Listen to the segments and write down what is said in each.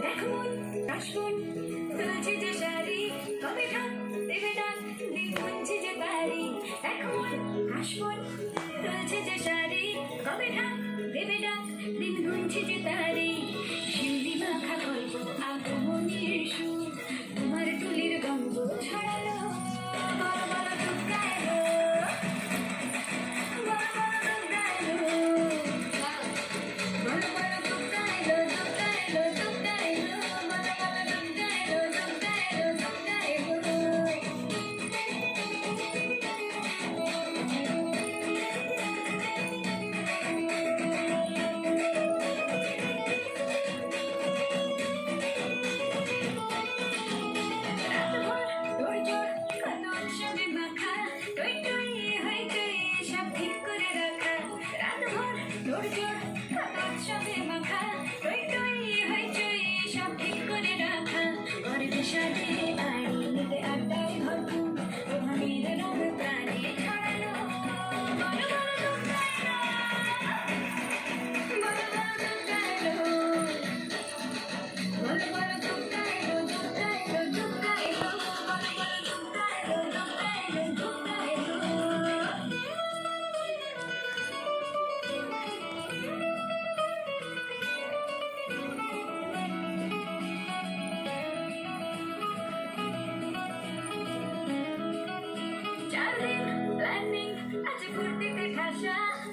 দেখো কাশবন তুলছে যে শাড়ি কবে ঢাক দেবে ডাক দিন গুনছে যে তারি দেখো কাশবন তুলছে যে শাড়ি কবে ঢাক দেবে ডাক দিন গুনছে যে তারি শিউলি মাখা গল্প আগমনের সুর তোমার টুলির গন্ধ ছড়ালো বড় বড় টুকরা এলো বড় বড় টুকরা এলো বড় বড় টুকরা এলো টুকরা এলো টুকরা এলো বড় বড় টুকরা এলো টুকরা এলো টুকরা এলো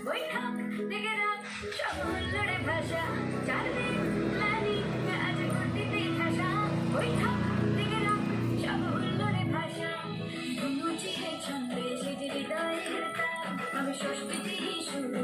বৈঠক দেখে রাখ সব হুল্লোড়ে ভাষা 4 দিন প্ল্যানিং আজ ঘুরতে ঠাসা বৈঠক দেখে রাখ সব হুল্লোড়ে ভাষা কোনো চিঠে ছন্দে সেজে হৃদয়ের তার আমি ষষ্ঠী শুরু